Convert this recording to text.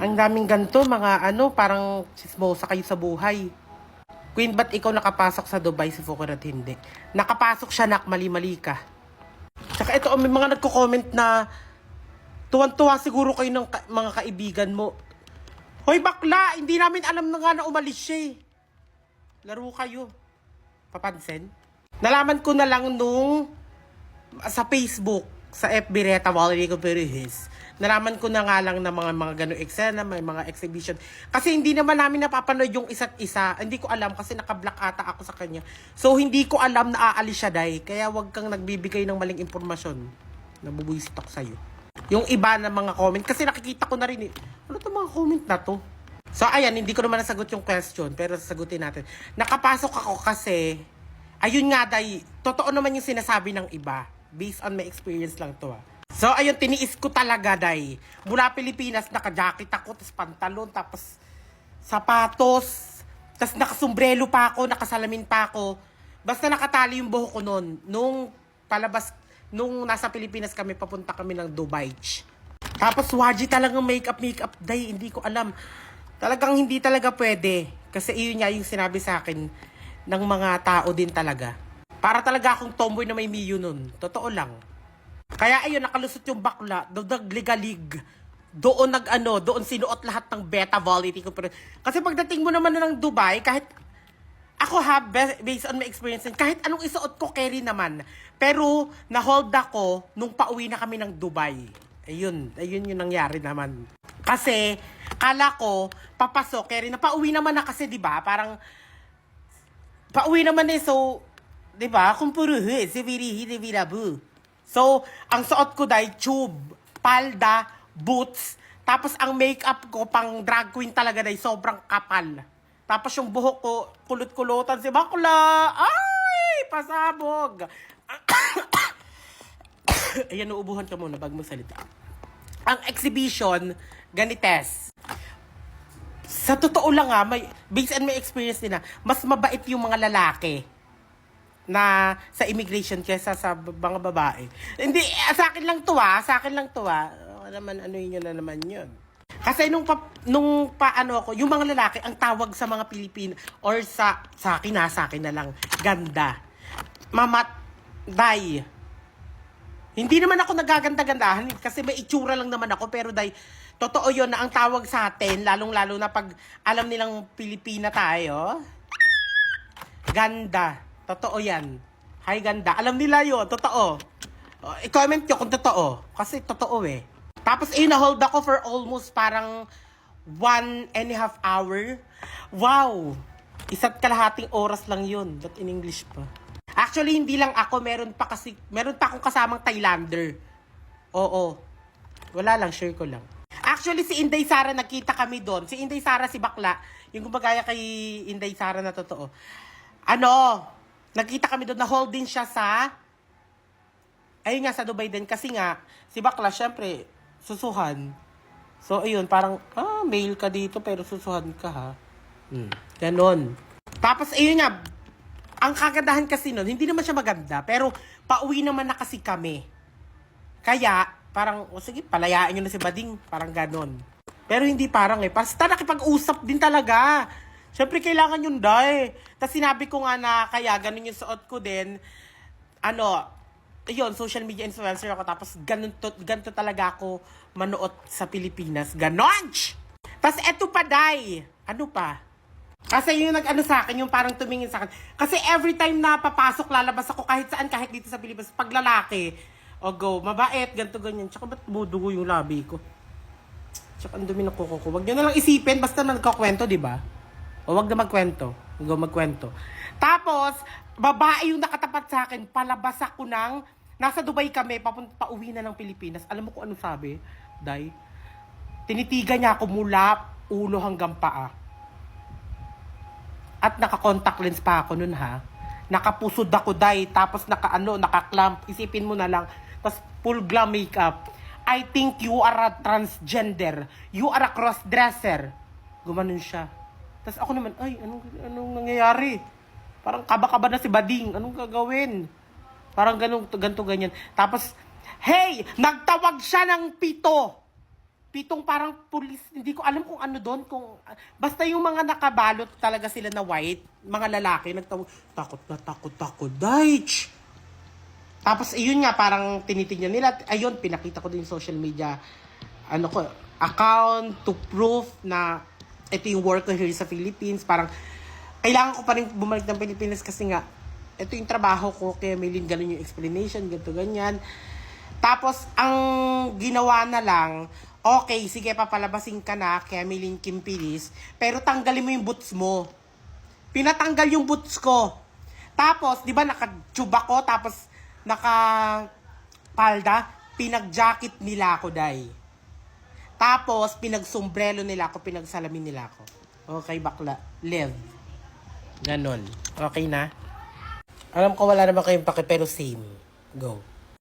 Ang daming ganito, mga ano, parang chismosa kayo sa buhay. Queen, ba't ikaw nakapasok sa Dubai, si Fukurat hindi? Nakapasok siya, nak, mali-mali ka. Tsaka ito, may mga nagko-comment na tuwan-tuwa siguro kayo ng mga kaibigan mo. Hoy, bakla! Hindi namin alam na nga na umalis siya eh. Laro kayo. Papansin? Nalaman ko na lang nung sa Facebook, sa FB Reta Valerie Perez, nalaman ko na nga lang na mga ganong eksena, may mga exhibition. Kasi hindi naman namin napapanood yung isa't isa. Hindi ko alam kasi naka-block ata ako sa kanya. So, hindi ko alam na aalis siya, day. Kaya wag kang nagbibigay ng maling impormasyon. Nabubuisit ako sa'yo. Yung iba na mga comment, kasi nakikita ko na rin eh. Ano to mga comment na to? So, ayan, hindi ko naman nasagot yung question, pero sasagutin natin. Nakapasok ako kasi, ayun nga, day, totoo naman yung sinasabi ng iba. Based on my experience lang to ah. So, ayun, tiniis ko talaga, day. Mula Pilipinas, naka-jacket ako, tapos pantalon, tapos sapatos, tapos nakasombrelo pa ako, nakasalamin pa ako. Basta nakatali yung buhok ko noon. Nung nasa Pilipinas kami, papunta kami ng Dubai. Tapos, waji talagang makeup, day. Hindi ko alam. Talagang hindi talaga pwede. Kasi iyon nga yung sinabi sa akin ng mga tao din talaga. Para talaga akong tomboy na may miyo nun. Totoo lang. Kaya ayun, nakalusot yung bakla. Nagligalig. Doon doon sinuot lahat ng beta quality ko. Kasi pagdating mo naman na ng Dubai, kahit ako ha, based on my experience, kahit anong isuot ko, carry naman. Pero, na-hold ako nung pauwi na kami ng Dubai. Ayun yung nangyari naman. Kasi, kala ko, papasok, carry na, pauwi naman na kasi, di ba? Parang, pauwi naman eh, so, di ba? Kung puruhi, sivirihi, divirabu. So, ang suot ko dahil tube, palda, boots, tapos ang makeup ko, pang drag queen talaga dahil sobrang kapal. Tapos yung buhok ko, kulot-kulotan si bakla. Ay, pasabog. Ayan, uubuhan ka muna bago magsalita. Ang exhibition, ganites. Sa totoo lang based on my experience din mas mabait yung mga lalaki na sa immigration kaysa sa mga babae. Hindi, sa akin lang to. Ano yun na naman yun. Kasi nung ako, yung mga lalaki, ang tawag sa mga Pilipino, or sa akin na lang, ganda. Mamat, day. Hindi naman ako nagaganda-gandahan, kasi may itsura lang naman ako, pero day, totoo yun na ang tawag sa atin, lalong-lalo na pag alam nilang Pilipina tayo, ganda. Totoo yan. Hi, ganda. Alam nila yun, totoo. I-comment nyo kung totoo. Kasi totoo eh. Tapos, na-hold ako for almost parang 1.5 hour. Wow! 1.5 oras lang yun. That in English pa. Actually, hindi lang ako. Meron pa akong kasamang Thailander. Oo. Wala lang, share ko lang. Actually, si Inday Sara, nagkita kami doon. Si Inday Sara, si bakla. Yung gumagaya kay Inday Sara na totoo. Nagkita kami doon na hold din siya ayun nga, sa Dubai din. Kasi nga, si bakla, syempre, susuhan. So, ayun, parang, male ka dito, pero susuhan ka, ha? Ganon. Tapos, ayun nga, ang kagandahan kasi nun, hindi naman siya maganda, pero pauwi naman na kasi kami. Kaya, parang, sige, palayain nyo na si Bading. Parang ganon. Pero hindi parang basta nakipag-usap din talaga. Siyempre, kailangan yun, day. Tapos sinabi ko nga na, kaya ganun yung suot ko din. Yun, social media influencer ako. Tapos ganito talaga ako manood sa Pilipinas. Ganon! Tapos eto pa, day. Ano pa? Kasi yung sa akin, yung parang tumingin sa akin. Kasi every time na papasok, lalabas ako kahit saan, kahit dito sa Pilipinas. Pag lalaki, go, mabait, ganito, ganyan. Tsaka ba't budugo yung labi ko? Tsaka ang dumi ng kuko ko. Wag nyo na lang isipin, basta na nagkakwento, di ba? O wag na magkwento. Magkwento. Tapos, babae yung nakatapat sa akin, palabas ako nasa Dubai kami, pauwi na ng Pilipinas. Alam mo kung ano sabi, day? Tinitigan niya ako mula ulo hanggang paa. At naka-contact lens pa ako nun, ha? Nakapusod ako, day. Tapos naka-clamp. Isipin mo na lang. Tapos full glam makeup. I think you are a transgender. You are a cross-dresser. Gumanon siya. Tapos ako naman, anong nangyayari? Parang kaba-kaba na si Bading. Anong gagawin? Parang ganito, ganyan. Tapos, hey! Nagtawag siya ng 7. pitong parang pulis, hindi ko alam kung ano doon, kung basta yung mga nakabalot talaga sila na white, mga lalaki, takot, Daich! Tapos, ayun nga, parang tinitingnan nila, ayun, pinakita ko din social media, account to proof na ito yung work ko here sa Philippines, parang, kailangan ko pa rin bumalik ng Pilipinas kasi nga, ito yung trabaho ko, kaya may ganun yung explanation, ganito, ganyan. Tapos, ang ginawa na lang, okay, sige, papalabasin ka na, kaya may Kim Pilis, pero tanggalin mo yung boots mo. Pinatanggal yung boots ko. Tapos, di ba, naka-tube ako, tapos, naka-palda, pinag-jacket nila ako, day. Tapos, pinag-sombrero nila ako, pinag-salamin nila ako. Okay, bakla. Live. Ganon. Okay na? Alam ko wala naman kayong pake, pero same. Go.